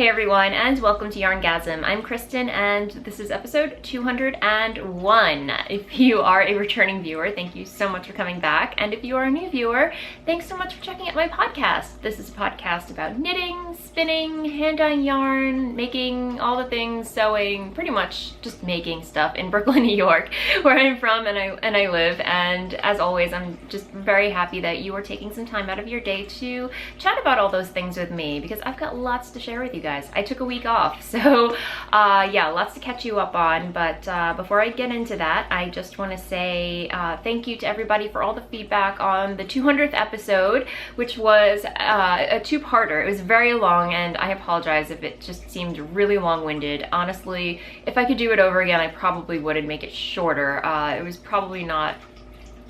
everyone, and welcome to YarnGasm. I'm Kristen, and this is episode 201. If you are a returning viewer, thank you so much for coming back, and if you are a new viewer, thanks so much for checking out my podcast. This is a podcast about knitting, spinning, hand-dyeing yarn, making all the things, sewing, pretty much just making stuff in Brooklyn, New York, where I'm from and I live. And as always, I'm just very happy that you are taking some time out of your day to chat about all those things with me, because I've got lots to share with you guys. I took a week off, so yeah, lots to catch you up on. But before I get into that, I just want to say thank you to everybody for all the feedback on the 200th episode, which was a two-parter. It was very long, and I apologize if it just seemed really long-winded. Honestly, if I could do it over again, I probably would and make it shorter. It was probably not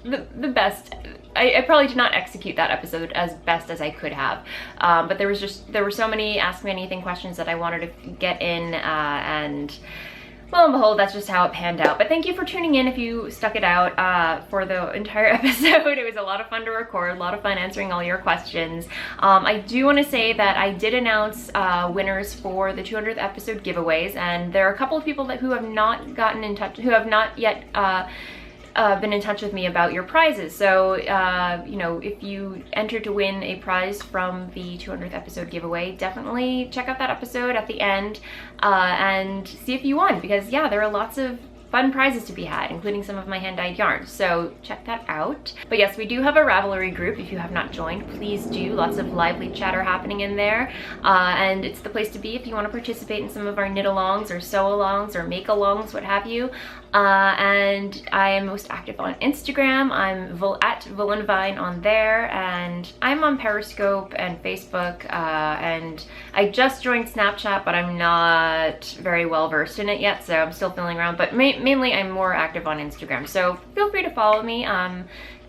the best. I probably did not execute that episode as best as I could have, but there were so many Ask Me Anything questions that I wanted to get in, and lo and behold, that's just how it panned out. But thank you for tuning in if you stuck it out for the entire episode. It was a lot of fun to record, a lot of fun answering all your questions. I do want to say that I did announce winners for the 200th episode giveaways, and there are a couple of people who have not gotten in touch, who have not yet been in touch with me about your prizes. So you know, if you enter to win a prize from the 200th episode giveaway, definitely check out that episode at the end and see if you won, because yeah, there are lots of fun prizes to be had, including some of my hand-dyed yarns, so check that out. But yes, we do have a Ravelry group. If you have not joined, please do. Lots of lively chatter happening in there, and it's the place to be if you want to participate in some of our knit-alongs or sew-alongs or make-alongs, what have you. And I am most active on Instagram. I'm at Voolenvine on there, and I'm on Periscope and Facebook, and I just joined Snapchat, but I'm not very well versed in it yet, so I'm still feeling around. But mainly I'm more active on Instagram, so feel free to follow me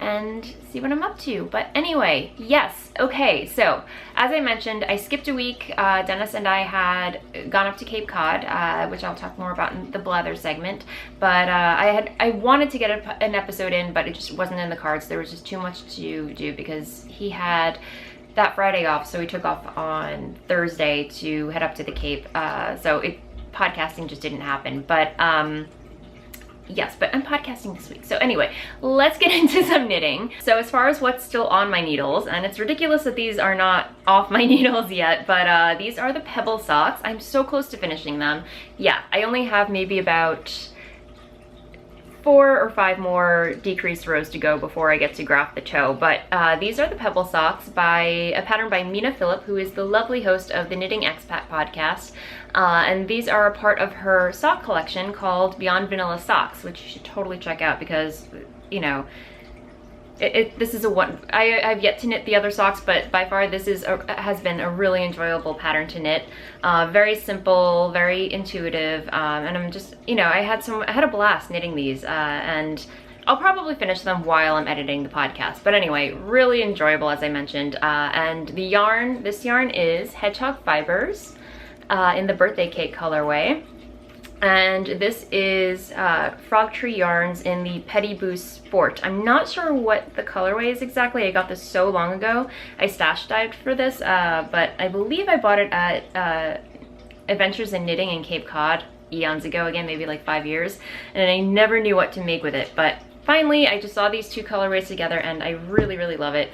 and see what I'm up to. But anyway, yes, okay, so as I mentioned, I skipped a week. Dennis and I had gone up to Cape Cod, which I'll talk more about in the blather segment, but I wanted to get an episode in, but it just wasn't in the cards. There was just too much to do because he had that Friday off, so we took off on Thursday to head up to the Cape, so podcasting just didn't happen. But yes, but I'm podcasting this week. So anyway, let's get into some knitting. So as far as what's still on my needles, and it's ridiculous that these are not off my needles yet, but these are the Pebble socks. I'm so close to finishing them. Yeah, I only have maybe about 4 or 5 more decreased rows to go before I get to graft the toe. But these are the Pebble socks by a pattern by Mina Phillip, who is the lovely host of the Knitting Expat podcast. And these are a part of her sock collection called Beyond Vanilla Socks, which you should totally check out because, you know, this is a one. I've yet to knit the other socks, but by far this has been a really enjoyable pattern to knit. Very simple, very intuitive, and I'm just, you know, I had a blast knitting these, and I'll probably finish them while I'm editing the podcast. But anyway, really enjoyable, as I mentioned. And the yarn, this yarn is Hedgehog Fibers in the Birthday Cake colorway. And this is Frog Tree Yarns in the Petty Boost Sport. I'm not sure what the colorway is exactly. I got this so long ago. I stash dived for this, but I believe I bought it at Adventures in Knitting in Cape Cod eons ago, again, maybe like 5 years, and I never knew what to make with it. But finally, I just saw these two colorways together, and I really, really love it.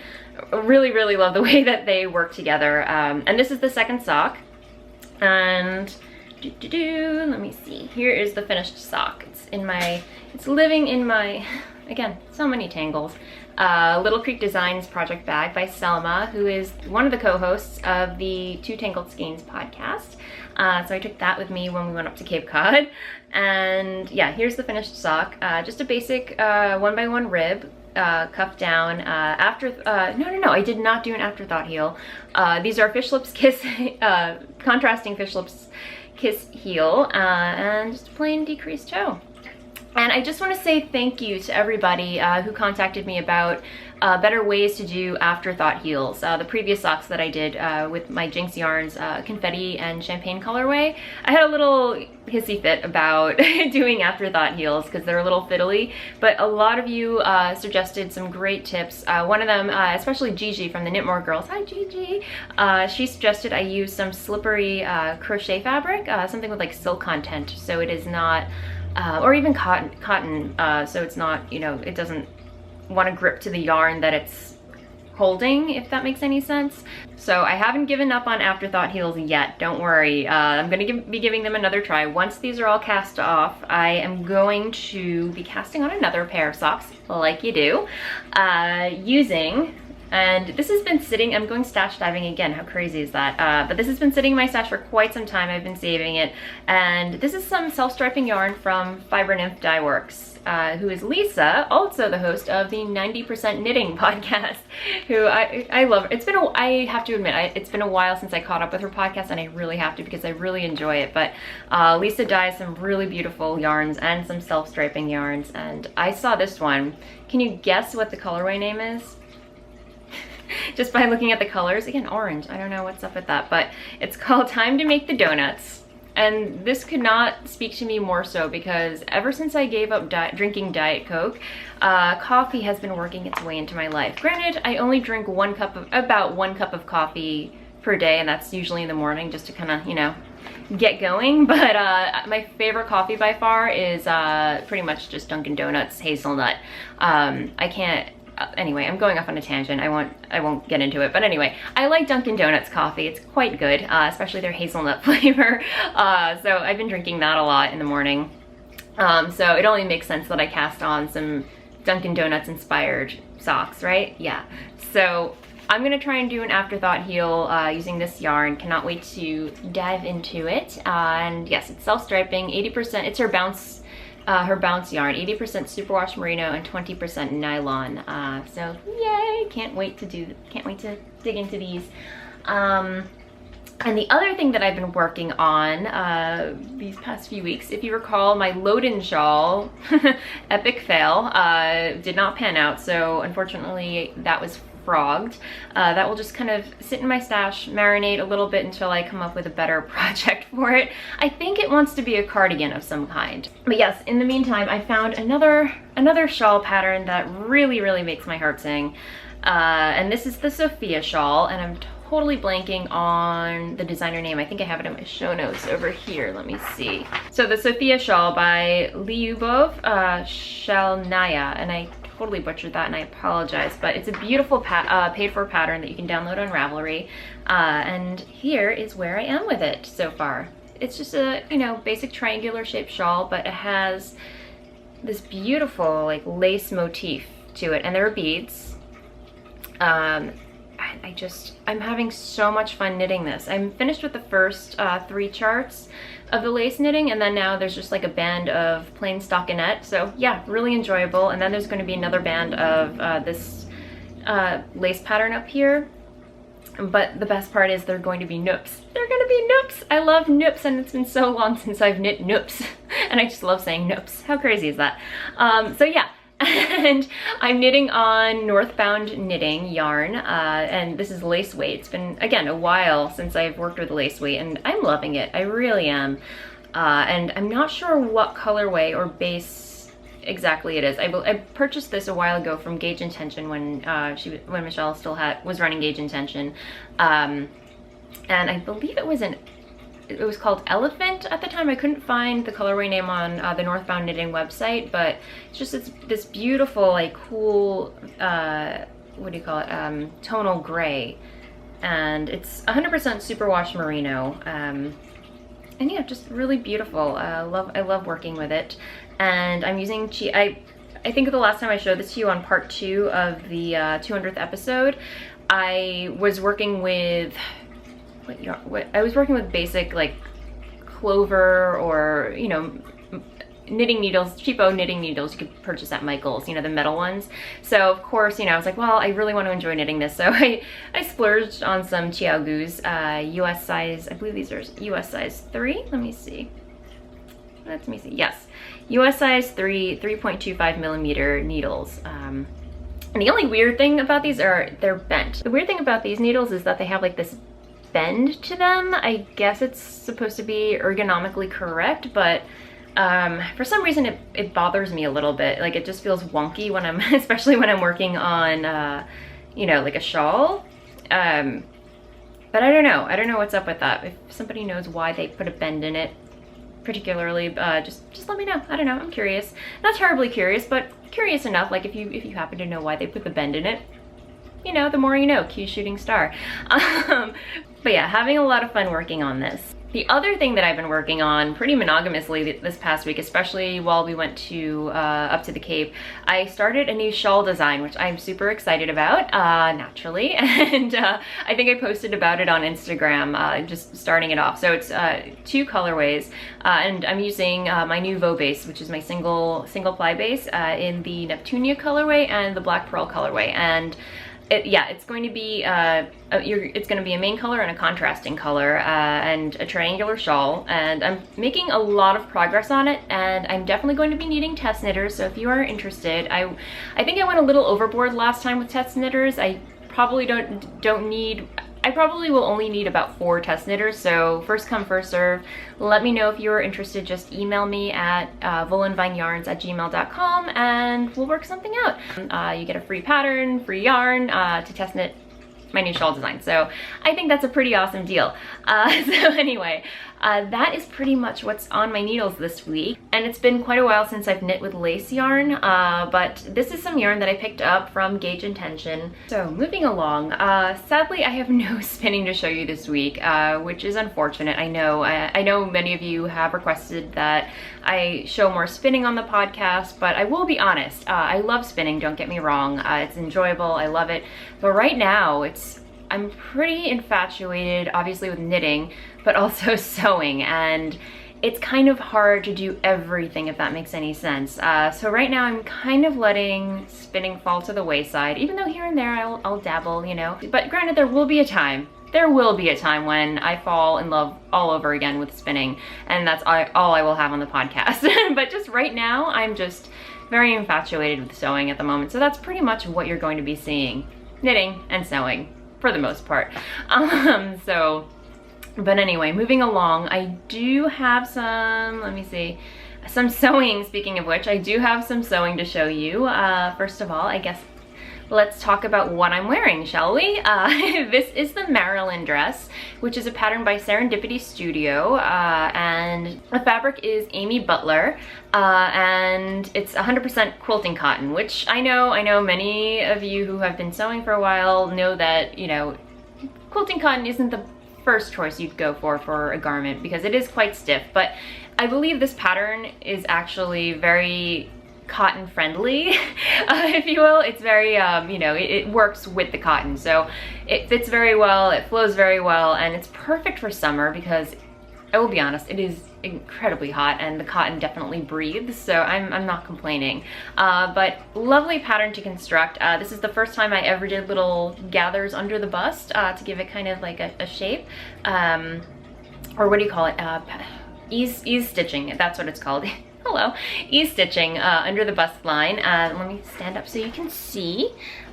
Really, really love the way that they work together. And this is the second sock, and let me see. Here is the finished sock. It's living in my, again, so many tangles. Little Creek Designs project bag by Selma, who is one of the co-hosts of the Two Tangled Skeins podcast. So I took that with me when we went up to Cape Cod. And yeah, here's the finished sock. Just a basic 1x1 rib, cuff down. No, I did not do an afterthought heel. These are Fish Lips Kiss, contrasting Fish Lips Kiss heel, and just a plain decreased toe. And I just want to say thank you to everybody who contacted me about better ways to do afterthought heels. The previous socks that I did with my Jinx Yarns confetti and champagne colorway, I had a little hissy fit about doing afterthought heels because they're a little fiddly, but a lot of you suggested some great tips. One of them, especially Gigi from the Knitmore Girls, hi Gigi, she suggested I use some slippery crochet fabric, something with like silk content, so it is not, or even cotton, so it's not, you know, it doesn't want to grip to the yarn that it's holding, if that makes any sense. So I haven't given up on afterthought heels yet, don't worry. I'm going to be giving them another try. Once these are all cast off, I am going to be casting on another pair of socks, like you do, using, and this has been sitting, I'm going stash diving again, how crazy is that? But this has been sitting in my stash for quite some time, I've been saving it, and this is some self-striping yarn from Fiber Nymph Dye Works. Who is Lisa, also the host of the 90% Knitting podcast, who I love. It's been I have to admit, it's been a while since I caught up with her podcast, and I really have to because I really enjoy it. But Lisa dyes some really beautiful yarns and some self-striping yarns, and I saw this one. Can you guess what the colorway name is? Just by looking at the colors. Again, orange. I don't know what's up with that, but it's called Time to Make the Donuts. And this could not speak to me more so because ever since I gave up drinking Diet Coke, coffee has been working its way into my life. Granted, I only drink about one cup of coffee per day, and that's usually in the morning just to kind of, you know, get going. But my favorite coffee by far is pretty much just Dunkin' Donuts hazelnut. I can't. Anyway, I'm going off on a tangent. I won't get into it. But anyway, I like Dunkin' Donuts coffee. It's quite good, especially their hazelnut flavor. So I've been drinking that a lot in the morning. So it only makes sense that I cast on some Dunkin' Donuts inspired socks, right? Yeah. So I'm gonna try and do an afterthought heel using this yarn. Cannot wait to dive into it. And yes, it's self-striping, 80%, it's her bounce yarn, 80% superwash merino and 20% nylon. So yay, can't wait to dig into these. And the other thing that I've been working on these past few weeks, if you recall, my Loden shawl, epic fail, did not pan out, so unfortunately that was frogged. That will just kind of sit in my stash, marinate a little bit until I come up with a better project for it. I think it wants to be a cardigan of some kind. But yes, in the meantime, I found another shawl pattern that really, really makes my heart sing. And this is the Sophia shawl, and I'm totally blanking on the designer name. I think I have it in my show notes over here. Let me see. So the Sophia shawl by Lyubov Shalnaya, and I totally butchered that and I apologize, but it's a beautiful paid for pattern that you can download on Ravelry, and here is where I am with it so far. It's just a, you know, basic triangular shaped shawl, but it has this beautiful like lace motif to it, and there are beads. I'm having so much fun knitting this. I'm finished with the first 3 charts of the lace knitting, and then now there's just like a band of plain stockinette. So yeah, really enjoyable. And then there's going to be another band of this lace pattern up here. But the best part is they're going to be Nupps. They're going to be Nupps. I love Nupps, and it's been so long since I've knit Nupps. And I just love saying Nupps. How crazy is that? So yeah. And I'm knitting on Northbound Knitting yarn, and this is lace weight. It's been, again, a while since I've worked with lace weight, and I'm loving it. I really am. And I'm not sure what colorway or base exactly it is. I purchased this a while ago from Gauge Intention when Michelle still was running Gauge Intention, and I believe it was called Elephant at the time. I couldn't find the colorway name on the Northbound Knitting website, but it's just this beautiful, like, cool, what do you call it, tonal gray, and it's 100% superwash merino, and yeah, just really beautiful. I love working with it, and I'm using I think the last time I showed this to you on part 2 of the 200th episode, I was working with I was working with basic, like, clover, or, you know, knitting needles, cheapo knitting needles you could purchase at Michael's, you know, the metal ones. So of course, you know, I was like, well, I really want to enjoy knitting this, so I splurged on some Chiaogus, US size, I believe these are US size 3. Let me see. Yes, US size 3, 3.25 millimeter needles. And the only weird thing about these are they're bent. The weird thing about these needles is that they have like this bend to them. I guess it's supposed to be ergonomically correct, but for some reason it bothers me a little bit. Like, it just feels wonky when I'm, especially when I'm working on, you know, like a shawl. But I don't know what's up with that. If somebody knows why they put a bend in it particularly, just let me know. I don't know, I'm curious. Not terribly curious, but curious enough. Like, if you happen to know why they put the bend in it, you know, the more you know, cue shooting star. But yeah, having a lot of fun working on this. The other thing that I've been working on pretty monogamously this past week, especially while we went to up to the Cape, I started a new shawl design, which I'm super excited about, naturally, and I think I posted about it on Instagram, just starting it off. So it's 2 colorways, and I'm using my new Vo base, which is my single ply base, in the Neptunia colorway and the Black Pearl colorway, and it's going to be it's going to be a main color and a contrasting color, and a triangular shawl, and I'm making a lot of progress on it, and I'm definitely going to be needing test knitters. So if you are interested, I think I went a little overboard last time with test knitters. I probably I probably will only need about 4 test knitters, so first come, first serve. Let me know if you're interested. Just email me at voolenvineyarns@gmail.com and we'll work something out. You get a free pattern, free yarn to test knit my new shawl design. So I think that's a pretty awesome deal. So anyway, that is pretty much what's on my needles this week. And it's been quite a while since I've knit with lace yarn, but this is some yarn that I picked up from Gauge Intention. So moving along, sadly I have no spinning to show you this week, which is unfortunate. I know many of you have requested that I show more spinning on the podcast, but I will be honest, I love spinning, don't get me wrong. It's enjoyable, I love it, but right now I'm pretty infatuated, obviously, with knitting, but also sewing, and it's kind of hard to do everything, if that makes any sense. So right now I'm kind of letting spinning fall to the wayside, even though here and there I'll dabble, you know. But granted, there will be a time when I fall in love all over again with spinning, and that's all I will have on the podcast. But just right now, I'm just very infatuated with sewing at the moment, so that's pretty much what you're going to be seeing. Knitting and sewing, for the most part. But anyway, moving along, I do have some, let me see, some sewing. Speaking of which, I do have some sewing to show you. First of all, I guess let's talk about what I'm wearing, shall we? This is the Marilyn dress, which is a pattern by Serendipity Studio, and the fabric is Amy Butler, and it's 100% quilting cotton, which I know many of you who have been sewing for a while know that, you know, quilting cotton isn't the first choice you'd go for a garment because it is quite stiff, but I believe this pattern is actually very cotton friendly, if you will. It's very, you know, it works with the cotton, so it fits very well, it flows very well, and it's perfect for summer because I will be honest, it is incredibly hot and the cotton definitely breathes, so I'm not complaining. But lovely pattern to construct. This is the first time I ever did little gathers under the bust to give it kind of like a shape, or what do you call it? Ease stitching, that's what it's called. Hello, ease stitching under the bust line. Let me stand up so you can see.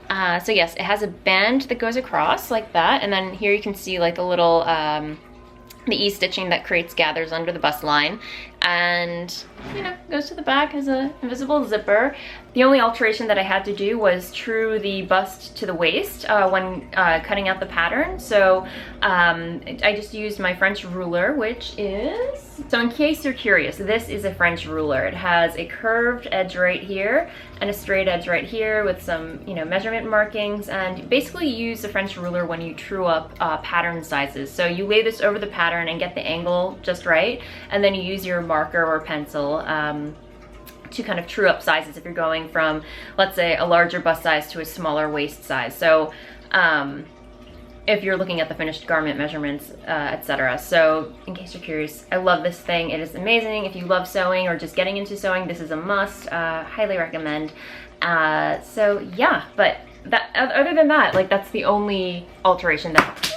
So yes, it has a band that goes across like that, and then here you can see like the little the ease stitching that creates gathers under the bust line, and you know, goes to the back as a invisible zipper. The only alteration that I had to do was true the bust to the waist when cutting out the pattern. So I just used my French ruler, which is, so in case you're curious, this is a French ruler. It has a curved edge right here and a straight edge right here with some, you know, measurement markings, and basically you use the French ruler when you true up pattern sizes. So you lay this over the pattern and get the angle just right, and then you use your marker or pencil to kind of true up sizes if you're going from, let's say, a larger bust size to a smaller waist size. So if you're looking at the finished garment measurements, etc. So in case you're curious, I love this thing. It is amazing. If you love sewing or just getting into sewing, this is a must. Highly recommend. So yeah, but that, other than that, like, that's the only alteration that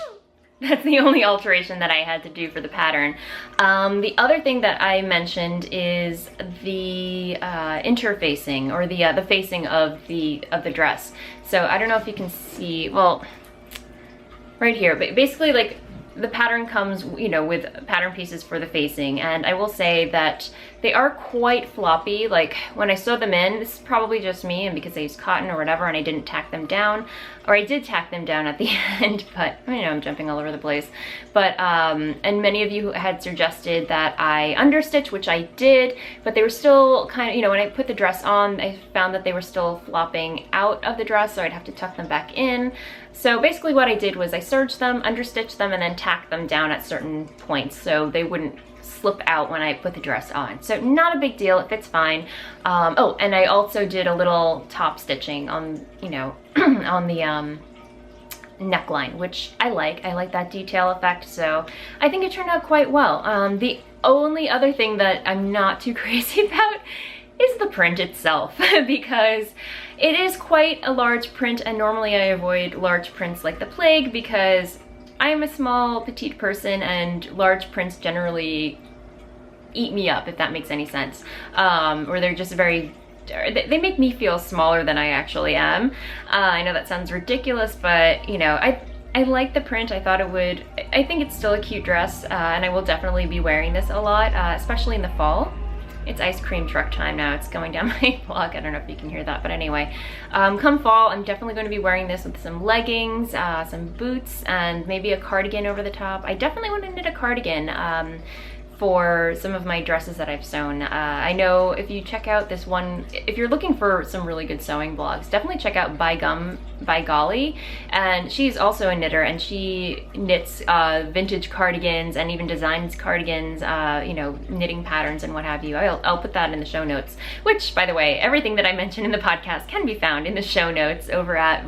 That's the only alteration that I had to do for the pattern. The other thing that I mentioned is the interfacing, or the facing of the dress. So I don't know if you can see, well, right here, but basically like the pattern comes, you know, with pattern pieces for the facing, and I will say that they are quite floppy. Like when I sewed them in, this is probably just me and because I used cotton or whatever and I didn't tack them down, or I did tack them down at the end, but I know I'm jumping all over the place. But and many of you had suggested that I understitch, which I did, but they were still kind of, you know, when I put the dress on, I found that they were still flopping out of the dress, so I'd have to tuck them back in. So basically what I did was I serged them, understitched them, and then tacked them down at certain points so they wouldn't slip out when I put the dress on. So not a big deal, it fits fine. Oh, and I also did a little top stitching on, you know, on the neckline, which I like. I like that detail effect, so I think it turned out quite well. The only other thing that I'm not too crazy about is the print itself, because it is quite a large print, and normally I avoid large prints like the plague because I am a small petite person and large prints generally eat me up, if that makes any sense. Or they're just very, they make me feel smaller than I actually am. I know that sounds ridiculous, but you know, I like the print. I thought it would, I think it's still a cute dress, and I will definitely be wearing this a lot, especially in the fall. It's ice cream truck time now. It's going down my block. I don't know if you can hear that, but anyway. Come fall, I'm definitely going to be wearing this with some leggings, some boots, and maybe a cardigan over the top. I definitely want to knit a cardigan for some of my dresses that I've sewn. I know if you check out this one, if you're looking for some really good sewing blogs, definitely check out By Golly, and she's also a knitter, and she knits vintage cardigans and even designs cardigans, you know, knitting patterns and what have you. I'll put that in the show notes, which, by the way, everything that I mentioned in the podcast can be found in the show notes over at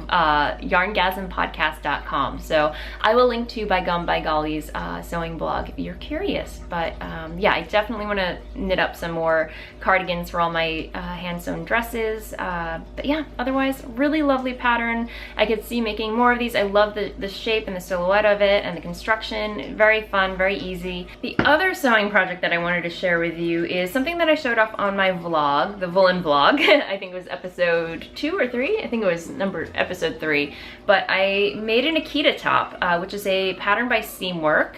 YarnGasmPodcast.com. So I will link to By Golly's sewing blog if you're curious. But yeah, I definitely want to knit up some more cardigans for all my hand-sewn dresses. But yeah, otherwise, really lovely pattern. I could see making more of these. I love the shape and the silhouette of it and the construction. Very fun, very easy. The other sewing project that I wanted to share with you is something that I showed off on my vlog, the Voolen vlog. I think it was episode 2 or 3. I think it was episode 3. But I made an Akita top, which is a pattern by Seamwork.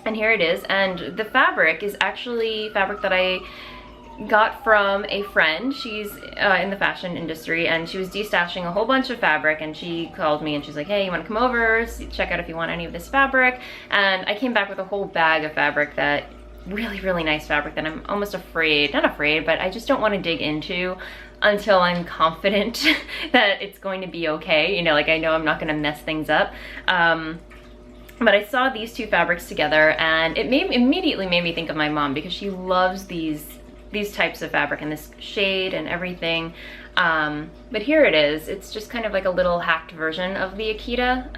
And here it is, and the fabric is actually fabric that I got from a friend. She's in the fashion industry, and she was destashing a whole bunch of fabric, and she called me and she's like, hey, you want to come over, check out if you want any of this fabric? And I came back with a whole bag of fabric, that really nice fabric that I'm almost afraid, not afraid, but I just don't want to dig into until I'm confident that it's going to be okay. You know, like I know I'm not going to mess things up. But I saw these two fabrics together, and it immediately made me think of my mom, because she loves these types of fabric and this shade and everything. But here it is. It's just kind of like a little hacked version of the Akita.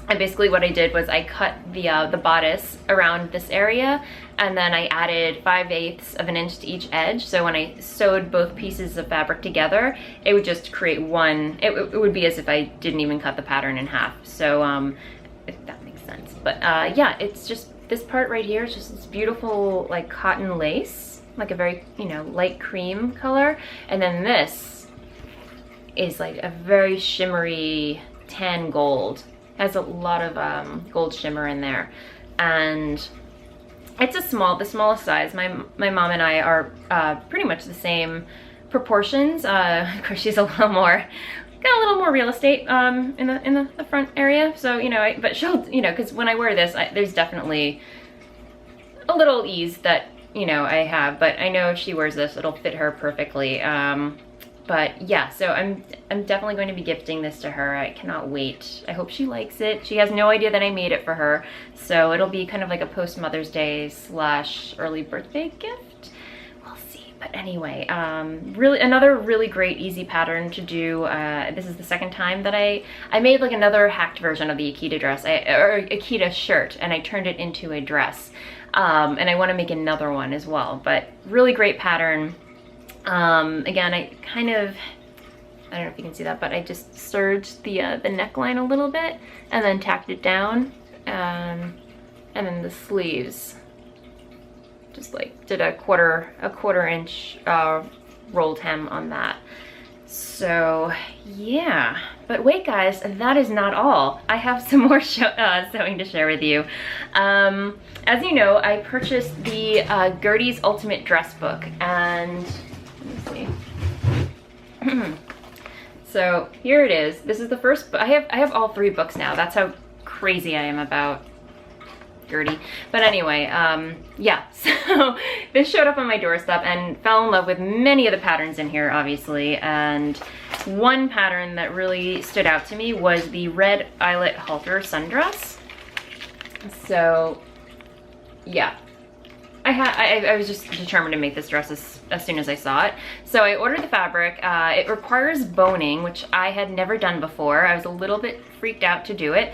And basically what I did was I cut the bodice around this area, and then I added 5/8 of an inch to each edge. So when I sewed both pieces of fabric together, it would just create one. It would be as if I didn't even cut the pattern in half. So if that makes sense. But yeah, it's just this part right here is just this beautiful like cotton lace, like a very, you know, light cream color, and then this is like a very shimmery tan gold. Has a lot of gold shimmer in there, and it's the smallest size. My mom and I are pretty much the same proportions. Of course, she's a little more, got a little more real estate in the front area. So you know, but she'll, you know, because when I wear this, there's definitely a little ease that, you know, I have. But I know if she wears this, it'll fit her perfectly. But yeah, so I'm definitely going to be gifting this to her. I cannot wait. I hope she likes it. She has no idea that I made it for her, so it'll be kind of like a post Mother's Day / early birthday gift. We'll see. But anyway, really another really great easy pattern to do. This is the second time that I made like another hacked version of the Akita dress, or Akita shirt, and I turned it into a dress. And I want to make another one as well. But really great pattern. Again, I don't know if you can see that, but I just serged the neckline a little bit and then tacked it down. And then the sleeves, just like did a quarter inch rolled hem on that. So yeah, but wait guys, that is not all. I have some more sewing to share with you. As you know, I purchased the Gertie's Ultimate Dress Book, and let me see. So here it is. This is the first book. I have all 3 books now. That's how crazy I am about Gertie. But anyway, yeah, so this showed up on my doorstep and fell in love with many of the patterns in here, obviously. And one pattern that really stood out to me was the red eyelet halter sundress. So yeah, I was just determined to make this dress as soon as I saw it. So I ordered the fabric. It requires boning, which I had never done before. I was a little bit freaked out to do it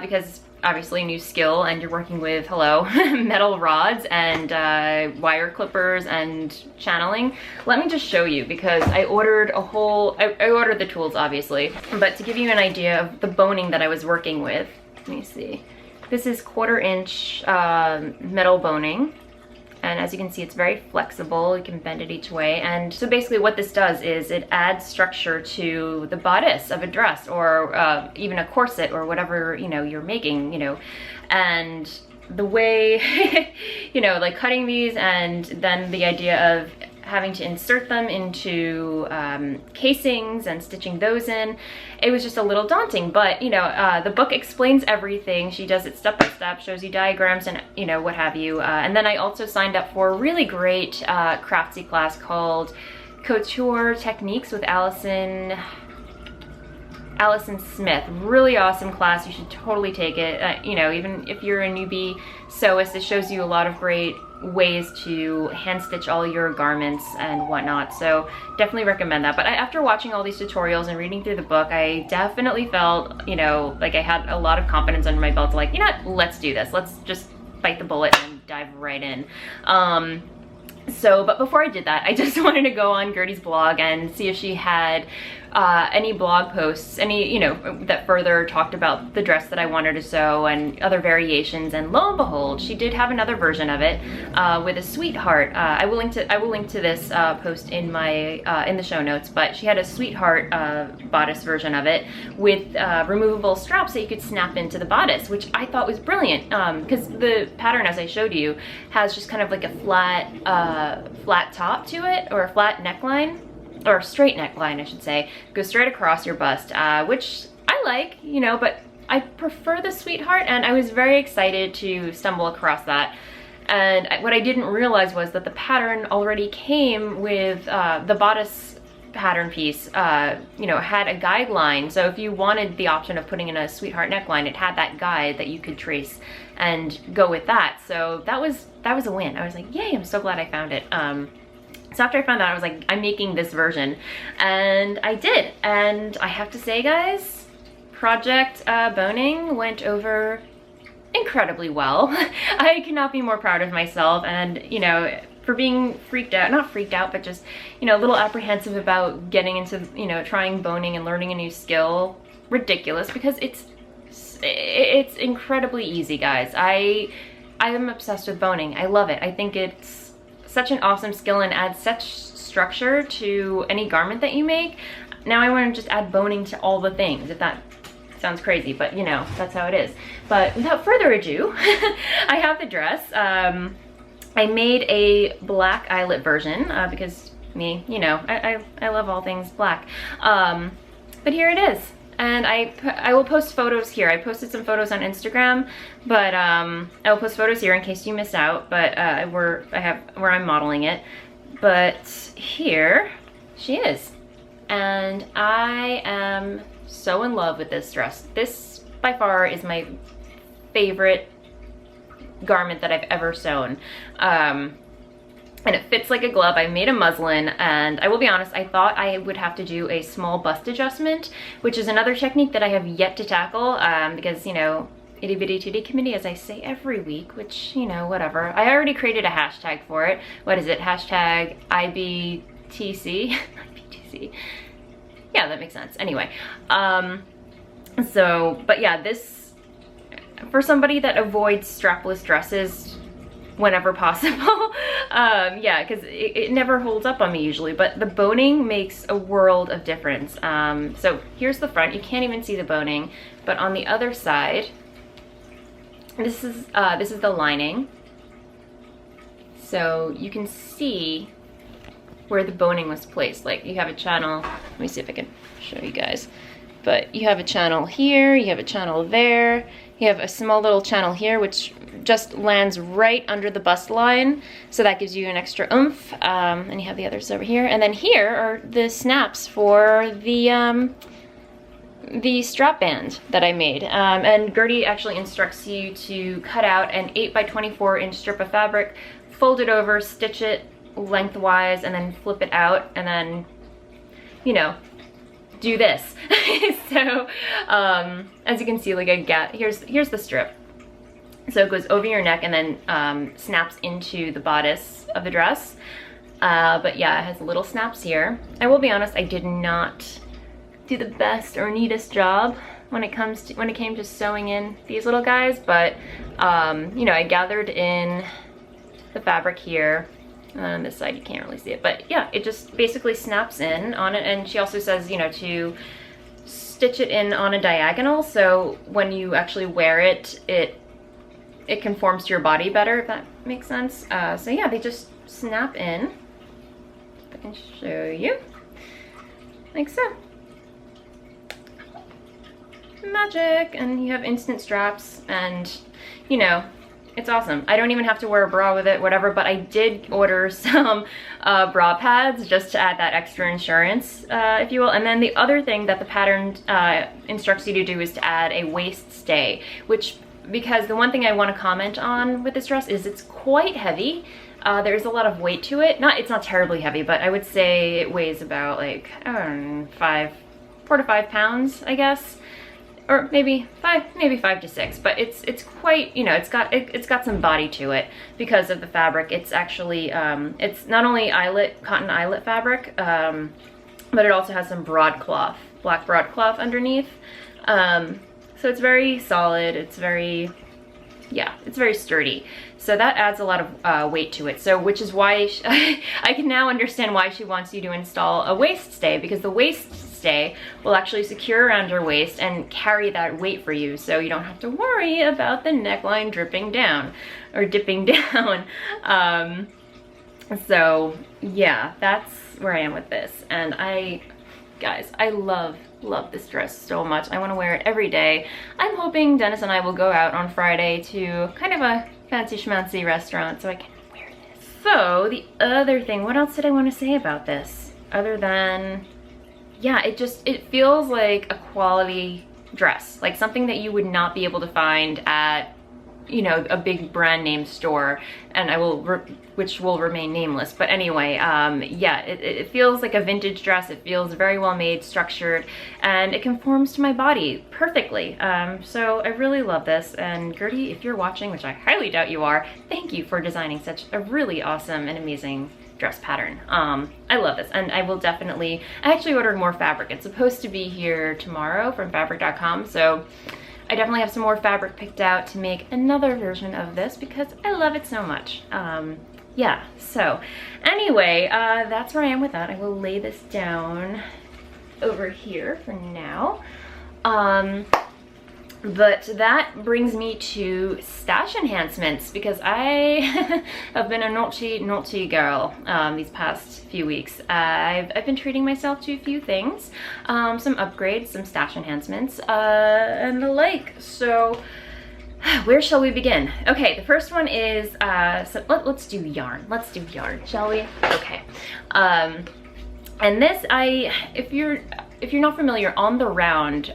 because obviously new skill, and you're working with, hello, metal rods and wire clippers and channeling. Let me just show you, because I ordered a whole, I ordered the tools obviously, but to give you an idea of the boning that I was working with, let me see. This is 1/4 inch metal boning. And as you can see, it's very flexible. You can bend it each way. And so basically what this does is it adds structure to the bodice of a dress, or even a corset, or whatever, you know, you're making, you know. And the way, you know, like cutting these, and then the idea of having to insert them into casings and stitching those in, it was just a little daunting. But you know, the book explains everything. She does it step by step, shows you diagrams and, you know, what have you. And then I also signed up for a really great craftsy class called Couture Techniques with Allison Smith. Really awesome class. You should totally take it. You know, even if you're a newbie sewist, it shows you a lot of great ways to hand stitch all your garments and whatnot. So definitely recommend that. But after watching all these tutorials and reading through the book, I definitely felt, you know, like I had a lot of confidence under my belt to, like, you know what, let's do this. Let's just bite the bullet and dive right in. But before I did that, I just wanted to go on Gertie's blog and see if she had any blog posts, any, you know, that further talked about the dress that I wanted to sew and other variations. And lo and behold, she did have another version of it with a sweetheart. I will link to this post in my in the show notes. But she had a sweetheart bodice version of it with removable straps that you could snap into the bodice, which I thought was brilliant, because the pattern, as I showed you, has just kind of like a flat top to it, or a flat neckline, or straight neckline, I should say, goes straight across your bust, which I like, you know, but I prefer the sweetheart, and I was very excited to stumble across that. And what I didn't realize was that the pattern already came with the bodice pattern piece, you know, had a guideline. So if you wanted the option of putting in a sweetheart neckline, it had that guide that you could trace and go with that. So that was a win. I was like, yay, I'm so glad I found it. So after I found out, I was like, I'm making this version, and I did. And I have to say, guys, Project Boning went over incredibly well. I cannot be more proud of myself, and, you know, for being freaked out, not freaked out, but just, you know, a little apprehensive about getting into, you know, trying boning and learning a new skill. Ridiculous, because it's incredibly easy, guys. I am obsessed with boning. I love it. I think it's such an awesome skill and adds such structure to any garment that you make. Now I want to just add boning to all the things, if that sounds crazy, but you know, that's how it is. But without further ado, I have the dress. I made a black eyelet version because me, you know, I love all things black. But here it is. And I will post photos here. I posted some photos on Instagram, but I will post photos here in case you miss out. But where I'm modeling it. But here she is, and I am so in love with this dress. This by far is my favorite garment that I've ever sewn. And it fits like a glove. I made a muslin, and I will be honest, I thought I would have to do a small bust adjustment, which is another technique that I have yet to tackle, because, you know, itty bitty titty committee, as I say every week, which, you know, whatever. I already created a hashtag for it. What is it? Hashtag IBTC? IBTC. yeah, that makes sense. Anyway, so, but yeah, this, for somebody that avoids strapless dresses whenever possible, yeah, because it never holds up on me usually, but the boning makes a world of difference. So here's the front. You can't even see the boning, but on the other side, this is the lining. So you can see where the boning was placed. Like, you have a channel, let me see if I can show you guys, but you have a channel here, you have a channel there, you have a small little channel here which just lands right under the bust line, so that gives you an extra oomph, and you have the others over here, and then here are the snaps for the strap band that I made, and Gertie actually instructs you to cut out an 8x24 inch strip of fabric, fold it over, stitch it lengthwise, and then flip it out, and then, you know, do this. So as you can see, like here's the strip. So it goes over your neck and then snaps into the bodice of the dress. But yeah, it has little snaps here. I will be honest, I did not do the best or neatest job when it came to sewing in these little guys, but you know, I gathered in the fabric here. On this side you can't really see it, but yeah, it just basically snaps in on it, and she also says, you know, to stitch it in on a diagonal, so when you actually wear it, it conforms to your body better, if that makes sense. So yeah, they just snap in. I can show you, like so. Magic, and you have instant straps, and you know, it's awesome. I don't even have to wear a bra with it, whatever, but I did order some bra pads just to add that extra insurance, if you will. And then the other thing that the pattern instructs you to do is to add a waist stay, which, because the one thing I want to comment on with this dress is it's quite heavy. There's a lot of weight to it. It's not terribly heavy, but I would say it weighs about like, I don't know, 4 to 5 pounds, I guess. Or maybe 5 to 6, but it's quite, you know, it's got some body to it because of the fabric. It's actually it's not only cotton eyelet fabric, but it also has some broadcloth, black broadcloth underneath. So it's very solid. It's very, yeah, it's very sturdy. So that adds a lot of weight to it. So, which is why I can now understand why she wants you to install a waist stay, because the waist stay will actually secure around your waist and carry that weight for you, so you don't have to worry about the neckline dripping down or dipping down. So yeah, that's where I am with this. And guys, I love this dress so much. I want to wear it every day. I'm hoping Dennis and I will go out on Friday to kind of a fancy schmancy restaurant so I can wear this. So the other thing, what else did I want to say about this other than, yeah, it feels like a quality dress, like something that you would not be able to find at, you know, a big brand name store, and which will remain nameless. But anyway, yeah, it feels like a vintage dress. It feels very well made, structured, and it conforms to my body perfectly. So I really love this. And Gertie, if you're watching, which I highly doubt you are, thank you for designing such a really awesome and amazing dress pattern. I love this, and I will definitely, I actually ordered more fabric. It's supposed to be here tomorrow from fabric.com, so I definitely have some more fabric picked out to make another version of this because I love it so much. Yeah, so anyway, that's where I am with that. I will lay this down over here for now. But that brings me to stash enhancements, because I have been a naughty girl these past few weeks. I've been treating myself to a few things, some upgrades, some stash enhancements, and the like. So where shall we begin? Okay, the first one is, so let's do yarn. Let's do yarn, shall we? Okay. And this, if you're not familiar, on the round,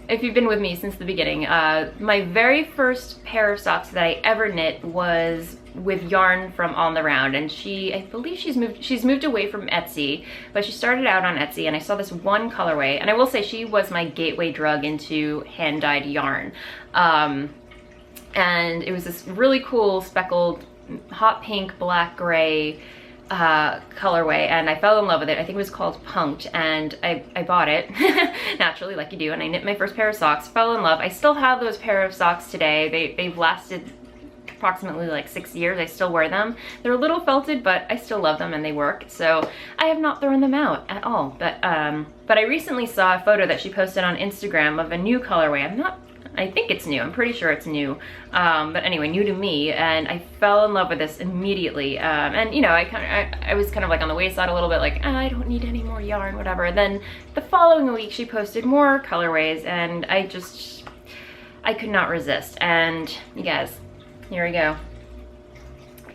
if you've been with me since the beginning, my very first pair of socks that I ever knit was with yarn from On the Round, and I believe she's moved away from Etsy, but she started out on Etsy, and I saw this one colorway, and I will say she was my gateway drug into hand-dyed yarn. And it was this really cool speckled hot pink, black, gray colorway, and I fell in love with it. I think it was called Punked, and I bought it naturally, like you do, and I knit my first pair of socks, fell in love. I still have those pair of socks today. They've lasted approximately like 6 years. I still wear them. They're a little felted, but I still love them and they work. So I have not thrown them out at all. But I recently saw a photo that she posted on Instagram of a new colorway. I think it's new. I'm pretty sure it's new. But anyway, new to me, and I fell in love with this immediately. And you know, I was kind of like on the wayside a little bit, like, I don't need any more yarn, whatever. Then the following week she posted more colorways, and I could not resist. And you guys, here we go.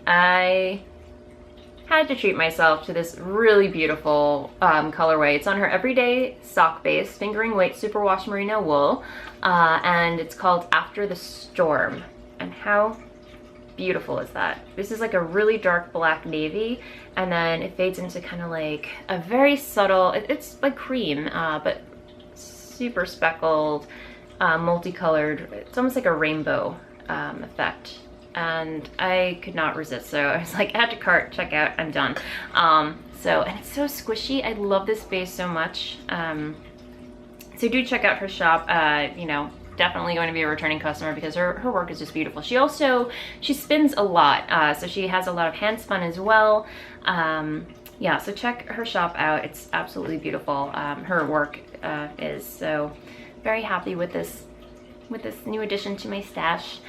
I had to treat myself to this really beautiful colorway. It's on her everyday sock base, fingering weight superwash merino wool, and it's called After the Storm. And how beautiful is that? This is like a really dark black navy, and then it fades into kind of like a very subtle, it's like cream, but super speckled, multicolored. It's almost like a rainbow effect. And I could not resist, so I was like, add to cart, check out, I'm done. And it's so squishy. I love this base so much. So do check out her shop. You know, definitely going to be a returning customer because her work is just beautiful. She spins a lot, so she has a lot of hand spun as well. Yeah, so check her shop out. It's absolutely beautiful. Her work is, so very happy with this new addition to my stash.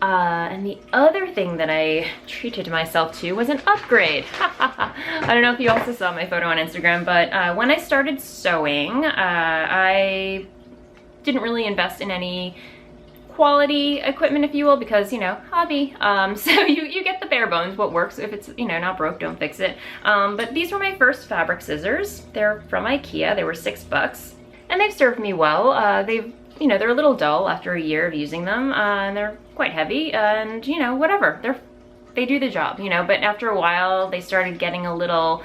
And the other thing that I treated myself to was an upgrade. I don't know if you also saw my photo on Instagram, but when I started sewing, I didn't really invest in any quality equipment, if you will, because, you know, hobby. So you get the bare bones, what works. If it's, you know, not broke, don't fix it. But these were my first fabric scissors. They're from IKEA. They were $6, and they've served me well. You know, they're a little dull after a year of using them, and they're quite heavy, and, you know, whatever. They do the job, you know, but after a while they started getting a little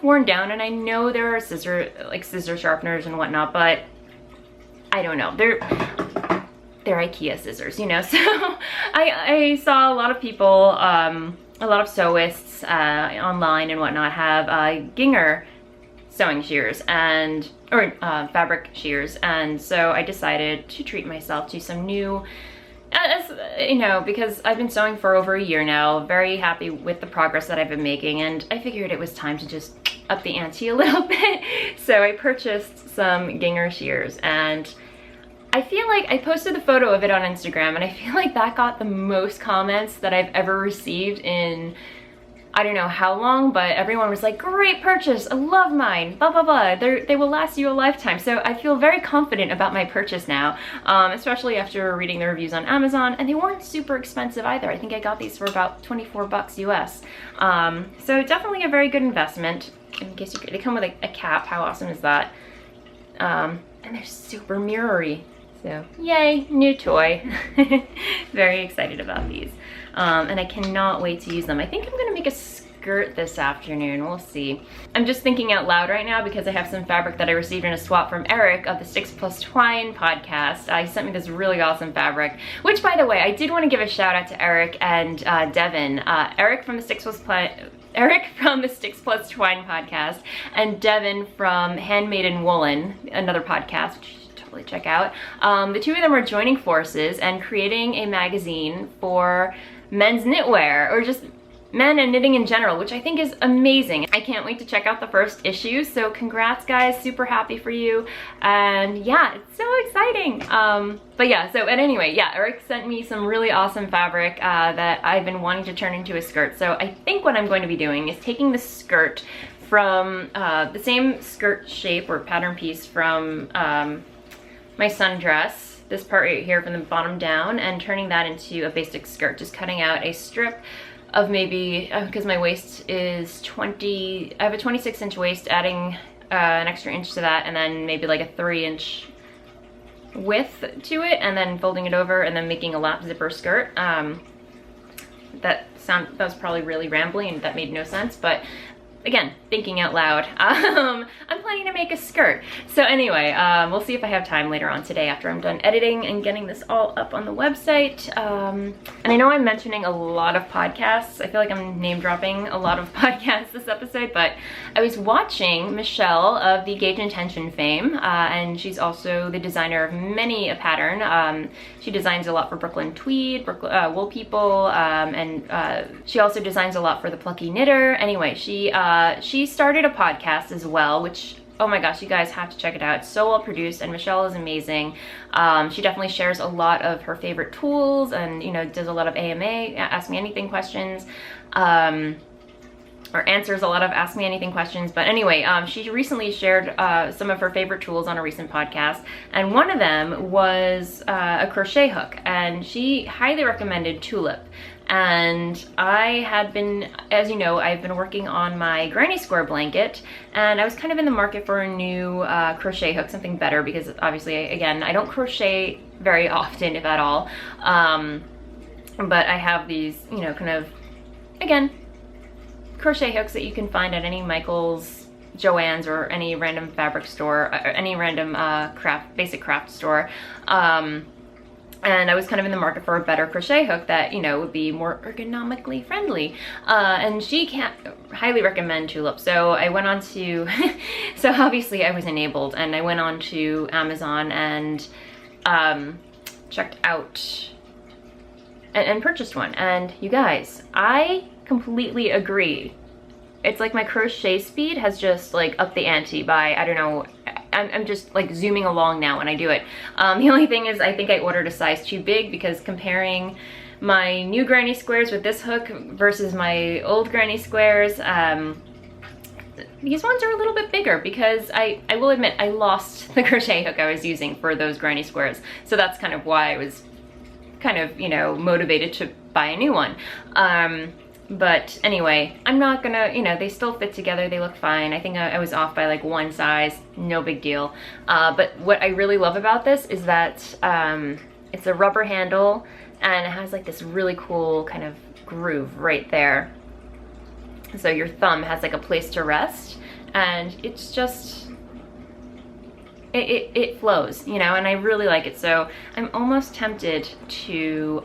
worn down, and I know there are scissor sharpeners and whatnot, but I don't know. They're IKEA scissors, you know. So I saw a lot of people, a lot of sewists online and whatnot have Ginger sewing shears or fabric shears, and so I decided to treat myself to some new, you know, because I've been sewing for over a year now, very happy with the progress that I've been making, and I figured it was time to just up the ante a little bit. So I purchased some Ginger shears, and I feel like I posted the photo of it on Instagram, and I feel like that got the most comments that I've ever received in I don't know how long, but everyone was like, great purchase, I love mine, blah, blah, blah. They will last you a lifetime. So I feel very confident about my purchase now, especially after reading the reviews on Amazon, and they weren't super expensive either. I think I got these for about 24 bucks US. So definitely a very good investment. In case they come with a cap, how awesome is that? And they're super mirrory. So yay, new toy. Very excited about these. And I cannot wait to use them. I think I'm gonna make a skirt this afternoon, we'll see. I'm just thinking out loud right now because I have some fabric that I received in a swap from Eric of the Sticks Plus Twine podcast. He sent me this really awesome fabric, which, by the way, I did want to give a shout out to Eric and Devin. Eric from the Sticks Plus Twine podcast, and Devin from Handmade in Woolen, another podcast, which you should totally check out. The two of them are joining forces and creating a magazine for men's knitwear, or just men and knitting in general, which I think is amazing. I can't wait to check out the first issue, so congrats guys, super happy for you. And yeah, it's so exciting. But yeah, so anyway, yeah, Eric sent me some really awesome fabric that I've been wanting to turn into a skirt. So I think what I'm going to be doing is taking the skirt from the same skirt shape or pattern piece from my sundress, this part right here from the bottom down, and turning that into a basic skirt, just cutting out a strip of maybe, because my waist is 20, I have a 26-inch waist, adding an extra inch to that, and then maybe like a 3-inch width to it, and then folding it over, and then making a lap zipper skirt. That was probably really rambling, and that made no sense, but again, thinking out loud, I'm planning to make a skirt. So anyway, we'll see if I have time later on today after I'm done editing and getting this all up on the website. And I know I'm mentioning a lot of podcasts. I feel like I'm name dropping a lot of podcasts this episode, but I was watching Michelle of the Gauge Intention fame, and she's also the designer of many a pattern. She designs a lot for Brooklyn Tweed, Wool People, and she also designs a lot for the Plucky Knitter. Anyway, she started a podcast as well, which, oh my gosh, you guys have to check it out. It's so well produced, and Michelle is amazing. She definitely shares a lot of her favorite tools, and, you know, does a lot of AMA, Ask Me Anything questions, or answers a lot of Ask Me Anything questions. But anyway, she recently shared some of her favorite tools on a recent podcast, and one of them was a crochet hook, and she highly recommended Tulip. And I had been, as you know, I've been working on my granny square blanket, and I was kind of in the market for a new crochet hook, something better, because obviously, again, I don't crochet very often, if at all. But I have these, you know, kind of, again, crochet hooks that you can find at any Michael's, Joann's, or any random fabric store, or any random basic craft store. And I was kind of in the market for a better crochet hook that, you know, would be more ergonomically friendly. And she can't highly recommend Tulip. So I went on to, so obviously I was enabled, and I went on to Amazon and checked out and purchased one. And you guys, I completely agree. It's like my crochet speed has just like upped the ante by, I don't know, I'm just like zooming along now when I do it. The only thing is I think I ordered a size too big, because comparing my new granny squares with this hook versus my old granny squares, these ones are a little bit bigger, because I will admit I lost the crochet hook I was using for those granny squares. So that's kind of why I was kind of, you know, motivated to buy a new one. But anyway, I'm not gonna, you know, they still fit together, they look fine. I think I was off by like one size, no big deal. But what I really love about this is that it's a rubber handle, and it has like this really cool kind of groove right there. So your thumb has like a place to rest, and it's just, it flows, you know, and I really like it. So I'm almost tempted to,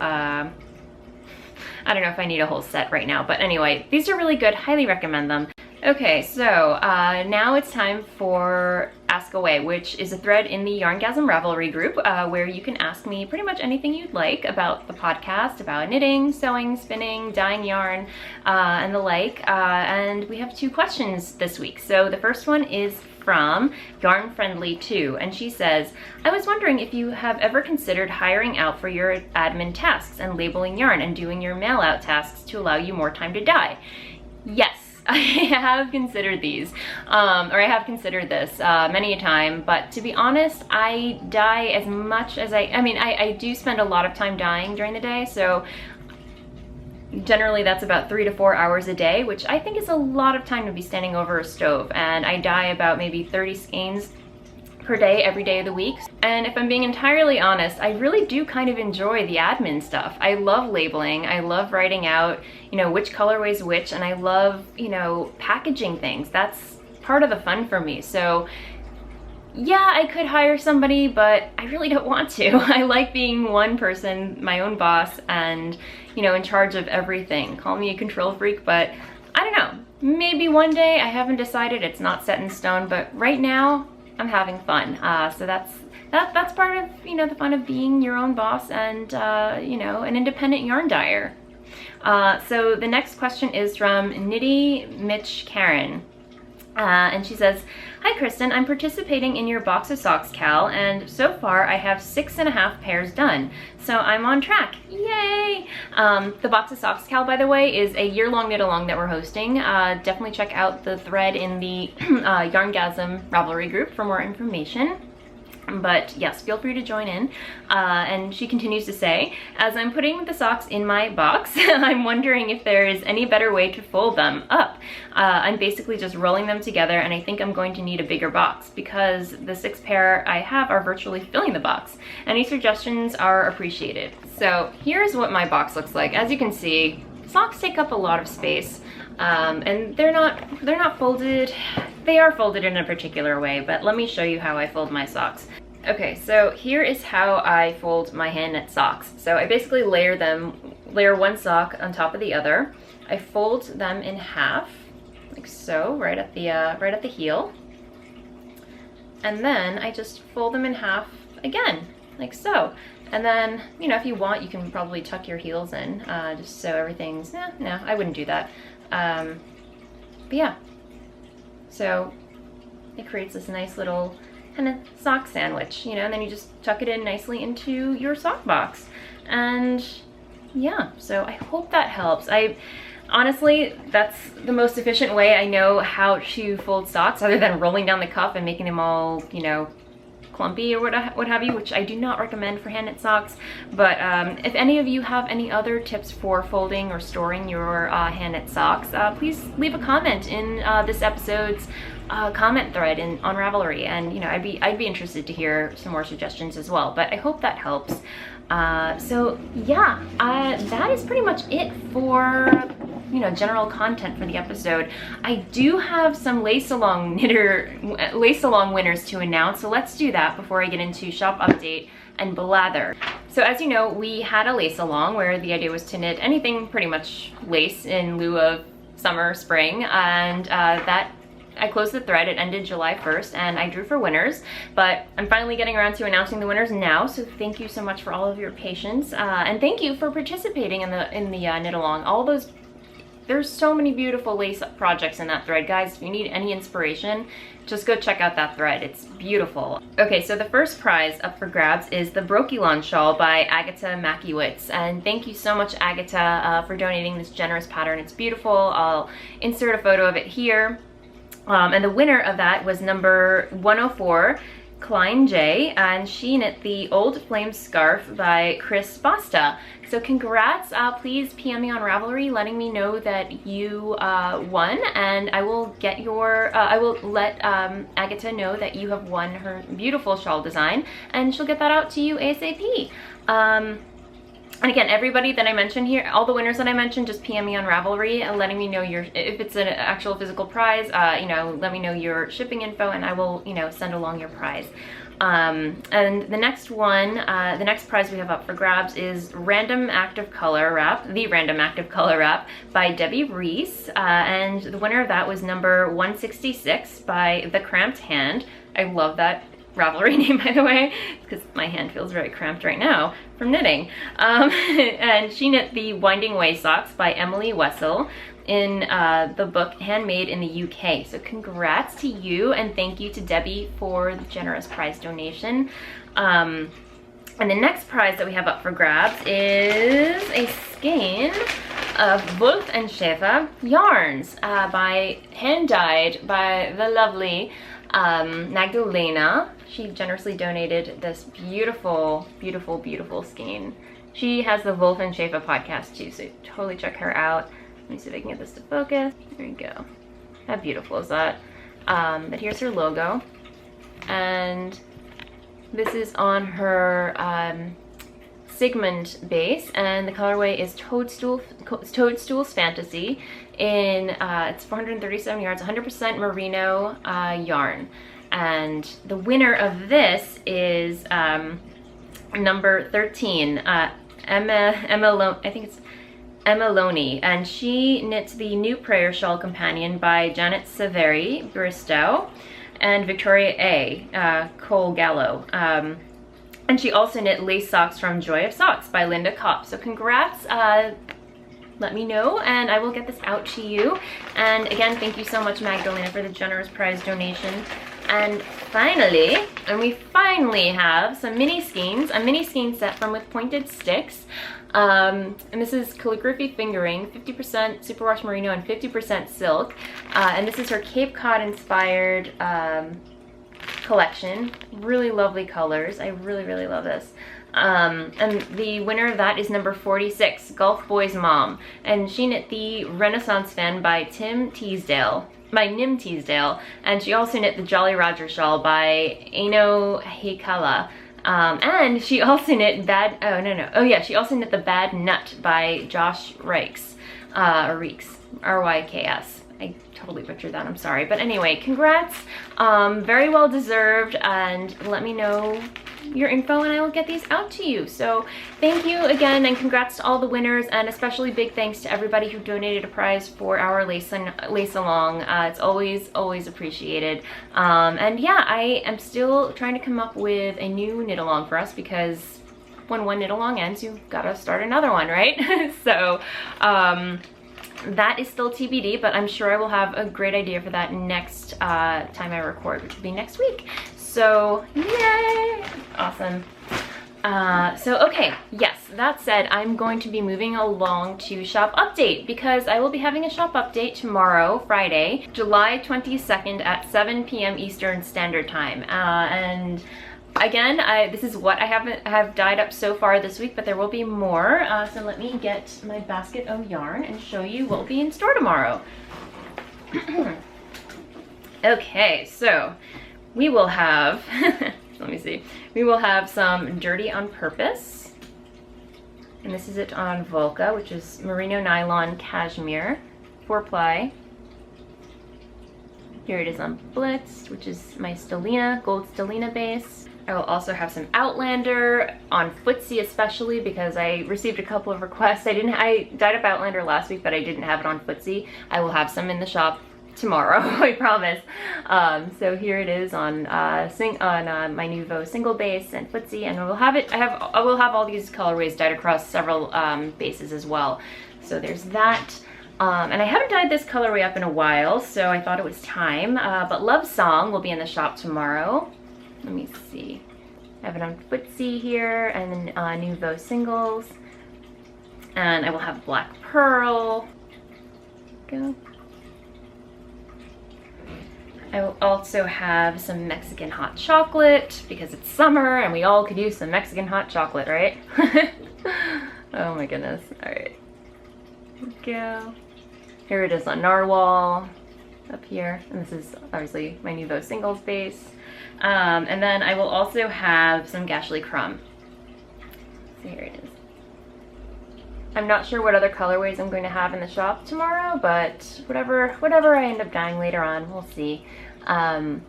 I don't know if I need a whole set right now, but anyway, these are really good, highly recommend them. Okay, so now it's time for Ask Away, which is a thread in the YarnGasm Ravelry group where you can ask me pretty much anything you'd like about the podcast, about knitting, sewing, spinning, dyeing yarn, and the like. And we have 2 questions this week. So the first one is from Yarn Friendly 2, and she says, I was wondering if you have ever considered hiring out for your admin tasks and labeling yarn and doing your mail out tasks to allow you more time to dye. Yes, I have considered these, or I have considered this many a time, but to be honest, I dye as much as I do spend a lot of time dyeing during the day, so generally that's about 3 to 4 hours a day, which I think is a lot of time to be standing over a stove. And I dye about maybe 30 skeins per day every day of the week. And if I'm being entirely honest, I really do kind of enjoy the admin stuff. I love labeling, I love writing out, you know, which colorway's which, and I love, you know, packaging things. That's part of the fun for me. So yeah, I could hire somebody, but I really don't want to. I like being one person, my own boss, and, you know, in charge of everything. Call me a control freak, but I don't know. Maybe one day, I haven't decided, it's not set in stone, but right now, I'm having fun. So that's part of, you know, the fun of being your own boss and, you know, an independent yarn dyer. So the next question is from Nitty Mitch Karen. And she says, hi Kristen, I'm participating in your box of socks, Cal, and so far I have 6.5 pairs done. So I'm on track, yay! The box of socks, Cal, by the way, is a year-long knit-along that we're hosting. Definitely check out the thread in the YarnGasm Ravelry group for more information. But yes, feel free to join in. And she continues to say, as I'm putting the socks in my box, I'm wondering if there is any better way to fold them up. I'm basically just rolling them together, and I think I'm going to need a bigger box because the 6 pair I have are virtually filling the box. Any suggestions are appreciated. So here's what my box looks like. As you can see, socks take up a lot of space. And they're not folded. They are folded in a particular way, but let me show you how I fold my socks. Okay, so here is how I fold my hand knit socks. So I basically layer one sock on top of the other. I fold them in half, like so, right at the heel. And then I just fold them in half again, like so. And then, you know, if you want, you can probably tuck your heels in, just so everything's, no, I wouldn't do that. But yeah, so it creates this nice little kind of sock sandwich, you know, and then you just tuck it in nicely into your sock box. And yeah, so I hope that helps. Honestly, that's the most efficient way I know how to fold socks, other than rolling down the cuff and making them all, you know, clumpy or what have you, which I do not recommend for hand knit socks. But if any of you have any other tips for folding or storing your hand knit socks, please leave a comment in this episode's comment thread on Ravelry, and you know, I'd be interested to hear some more suggestions as well. But I hope that helps. So yeah, that is pretty much it for, you know, general content for the episode. I do have some lace along winners to announce, so let's do that before I get into shop update and blather. So as you know, we had a lace along where the idea was to knit anything pretty much lace in lieu of summer, spring, and I closed the thread. It ended July 1st, and I drew for winners, but I'm finally getting around to announcing the winners now, so thank you so much for all of your patience, and thank you for participating in the knit along. There's so many beautiful lace projects in that thread, guys. If you need any inspiration, just go check out that thread. It's beautiful. Okay, so the first prize up for grabs is the Brokilon shawl by Agatha Makiewicz. And thank you so much, Agatha, for donating this generous pattern. It's beautiful. I'll insert a photo of it here. And the winner of that was number 104, Klein J, and she knit the Old Flame Scarf by Chris Basta. So congrats, please PM me on Ravelry letting me know that you won, and I will get I will let Agatha know that you have won her beautiful shawl design, and she'll get that out to you ASAP. And again, everybody that I mentioned here, all the winners that I mentioned, just PM me on Ravelry and letting me know if it's an actual physical prize, you know, let me know your shipping info and I will, you know, send along your prize. And the next one, the next prize we have up for grabs is Random Active Color Wrap, the Random Active Color Wrap by Debbie Reese. And the winner of that was number 166 by The Cramped Hand. I love that Ravelry name, by the way, because my hand feels very cramped right now from knitting. And she knit the Winding Way socks by Emily Wessel in the book Handmade in the UK. So congrats to you, and thank you to Debbie for the generous prize donation. And the next prize that we have up for grabs is a skein of Voolenvine yarns hand dyed by the lovely Magdalena. She generously donated this beautiful, beautiful, beautiful skein. She has the Voolenvine podcast too, so totally check her out. Let me see if I can get this to focus. There you go. How beautiful is that? But here's her logo, and this is on her Sigmund base, and the colorway is Toadstool's Fantasy. It's 437 yards, 100% merino yarn. And the winner of this is number 13, I think it's Emma Loney, and she knits the New Prayer Shawl Companion by Janet Saveri Bristow and Victoria A. Cole Gallo. And she also knit lace socks from Joy of Socks by Linda Kopp. So congrats. Let me know and I will get this out to you. And again, thank you so much, Magdalena, for the generous prize donation. And finally, we finally have some mini skeins, a mini skein set from With Pointed Sticks. And this is calligraphy fingering, 50% superwash merino and 50% silk. And this is her Cape Cod inspired collection. Really lovely colors. I really, really love this. And the winner of that is number 46, Gulf Boy's Mom. And she knit the Renaissance Fan by Nim Teasdale. And she also knit the Jolly Roger Shawl by Aino Hikala. And she also knit she also knit the Bad Nut by Josh Reeks. RYKS. I totally butchered that, I'm sorry. But anyway, congrats, very well deserved, and let me know your info and I will get these out to you. So thank you again, and congrats to all the winners, and especially big thanks to everybody who donated a prize for our lace along. It's always appreciated. And yeah, I am still trying to come up with a new knit along for us, because when one knit along ends, you've got to start another one, right? So that is still TBD, but I'm sure I will have a great idea for that next time I record, which will be next week. So yay! Awesome. So okay, yes, that said, I'm going to be moving along to shop update, because I will be having a shop update tomorrow, Friday, July 22nd at 7 p.m. Eastern Standard Time. And again, this is what I have dyed up so far this week, but there will be more. So let me get my basket of yarn and show you what will be in store tomorrow. Okay, so we will have, let me see, we will have some Dirty on Purpose. And this is it on Volca, which is merino nylon cashmere, 4-ply. Here it is on Blitz, which is my Stellina, gold Stellina base. I will also have some Outlander on Footsie, especially because I received a couple of requests. I dyed up Outlander last week, but I didn't have it on Footsie. I will have some in the shop tomorrow, I promise. So here it is on my Nouveau single base and Footsie, and I will have all these colorways dyed across several bases as well. So there's that. And I haven't dyed this colorway up in a while, so I thought it was time. But Love Song will be in the shop tomorrow. Let me see. I have it on Footsie here, and then Nouveau singles. And I will have Black Pearl. Go. I will also have some Mexican hot chocolate, because it's summer and we all could use some Mexican hot chocolate, right? Oh my goodness. All right. Here we go. Here it is on Narwhal up here. And this is obviously my Nouveau singles base. And then I will also have some Gashly Crumb. So here it is. I'm not sure what other colorways I'm going to have in the shop tomorrow, but whatever I end up dyeing later on, we'll see. I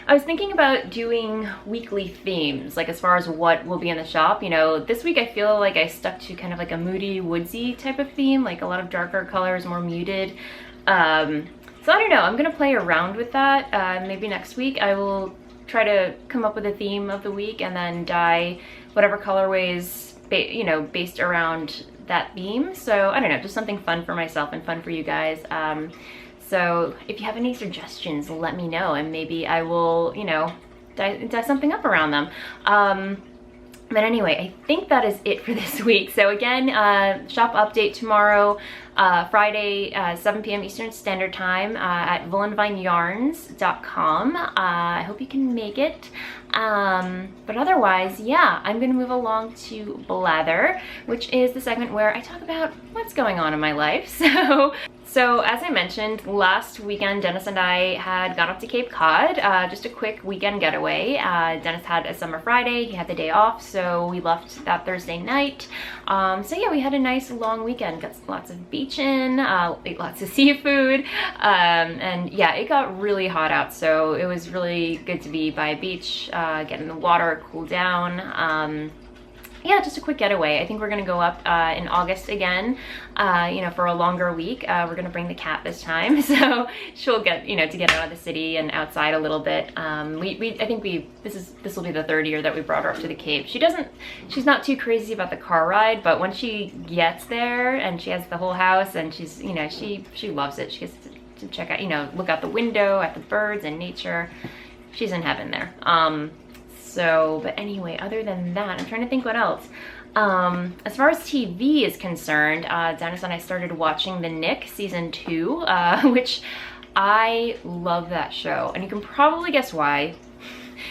was thinking about doing weekly themes, like as far as what will be in the shop. You know, this week I feel like I stuck to kind of like a moody, woodsy type of theme, like a lot of darker colors, more muted. So I don't know, I'm gonna play around with that. Maybe next week I will try to come up with a theme of the week and then dye whatever colorways, based around that theme. So I don't know, just something fun for myself and fun for you guys. So if you have any suggestions, let me know, and maybe I will, dye something up around them. But anyway, I think that is it for this week. So again, shop update tomorrow, Friday, 7 p.m. Eastern Standard Time at VoolenvineYarns.com. I hope you can make it. But otherwise, yeah, I'm going to move along to Blather, which is the segment where I talk about what's going on in my life. So as I mentioned, last weekend, Dennis and I had gone up to Cape Cod, just a quick weekend getaway. Dennis had a summer Friday, he had the day off, so we left that Thursday night. So yeah, we had a nice long weekend, got lots of beach in, ate lots of seafood, and yeah, it got really hot out, so it was really good to be by a beach, get in the water, cool down. Yeah, just a quick getaway. I think we're gonna go up in August again, for a longer week. We're gonna bring the cat this time, so she'll get, to get out of the city and outside a little bit. I think this will be the third year that we brought her up to the Cape. She's not too crazy about the car ride, but when she gets there and she has the whole house and she's, she loves it. She gets to check out, look out the window at the birds and nature. She's in heaven there. But anyway, other than that, I'm trying to think what else. As far as TV is concerned, Dennis and I started watching The Nick season 2, which I love that show. And you can probably guess why,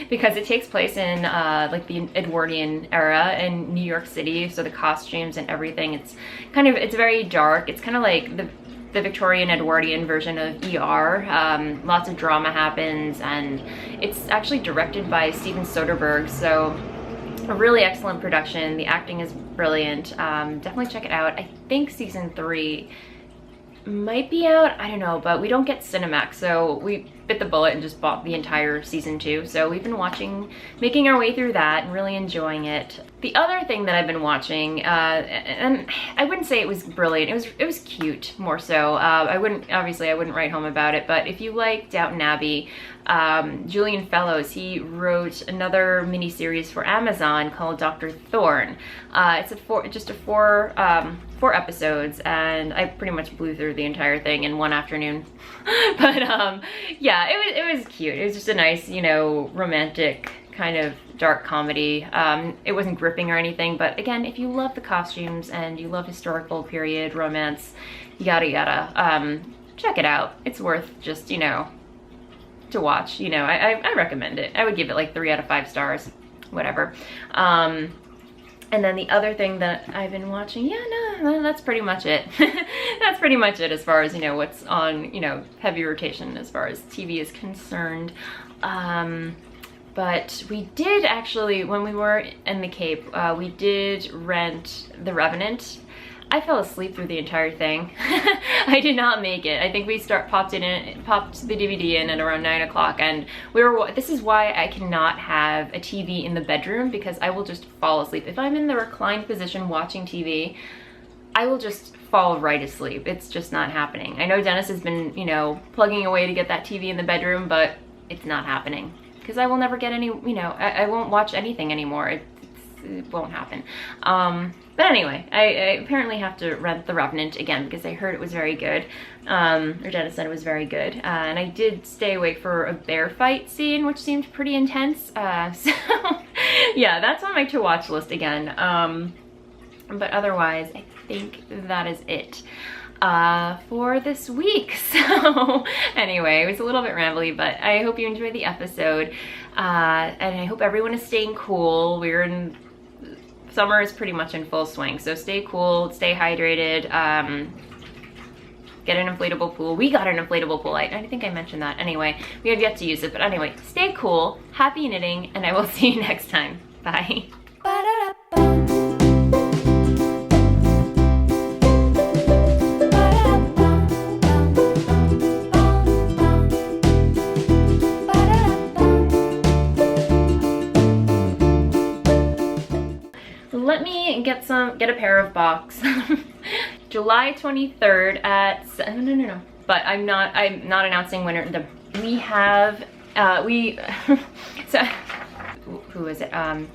because it takes place in like the Edwardian era in New York City. So the costumes and everything, it's very dark. It's kind of like the Victorian Edwardian version of ER. Lots of drama happens, and it's actually directed by Steven Soderbergh, so a really excellent production. The acting is brilliant. Definitely check it out. I think season 3 might be out, I don't know, but we don't get Cinemax, so we bit the bullet and just bought the entire season 2. So we've been making our way through that and really enjoying it. The other thing that I've been watching, and I wouldn't say it was brilliant, it was cute more so. I wouldn't write home about it, but if you like Downton Abbey, Julian Fellows, he wrote another miniseries for Amazon called Dr. Thorne. It's just four episodes, and I pretty much blew through the entire thing in one afternoon. But yeah, it was cute. It was just a nice, you know, romantic kind of dark comedy. It wasn't gripping or anything, but again, if you love the costumes and you love historical period romance, yada yada, check it out. It's worth just, you know, to watch. You know, I recommend it. I would give it like 3 out of 5 stars, whatever. And then the other thing that I've been watching, yeah, no, that's pretty much it. That's pretty much it as far as, you know, what's on, you know, heavy rotation as far as TV is concerned. But we did actually, when we were in the Cape, we did rent The Revenant. I fell asleep through the entire thing. I did not make it. I think we popped the DVD in at around 9 o'clock, and this is why I cannot have a TV in the bedroom, because I will just fall asleep. If I'm in the reclined position watching TV, I will just fall right asleep. It's just not happening. I know Dennis has been, you know, plugging away to get that TV in the bedroom, but it's not happening. Because I will never get any, you know, I won't watch anything anymore. It won't happen. But anyway, I apparently have to rent The Revenant again because I heard it was very good. Or Dennis said it was very good. And I did stay awake for a bear fight scene, which seemed pretty intense. So yeah, that's on my to-watch list again. But otherwise, I think that is it for this week. So anyway, it was a little bit rambly, but I hope you enjoyed the episode. And I hope everyone is staying cool. Summer is pretty much in full swing, so stay cool, stay hydrated, get an inflatable pool. We got an inflatable pool. I think I mentioned that. Anyway, we have yet to use it, but anyway, stay cool, happy knitting, and I will see you next time. Bye. Let me get a pair of box. July 23rd at no. But I'm not announcing winner. We have so who is it? No.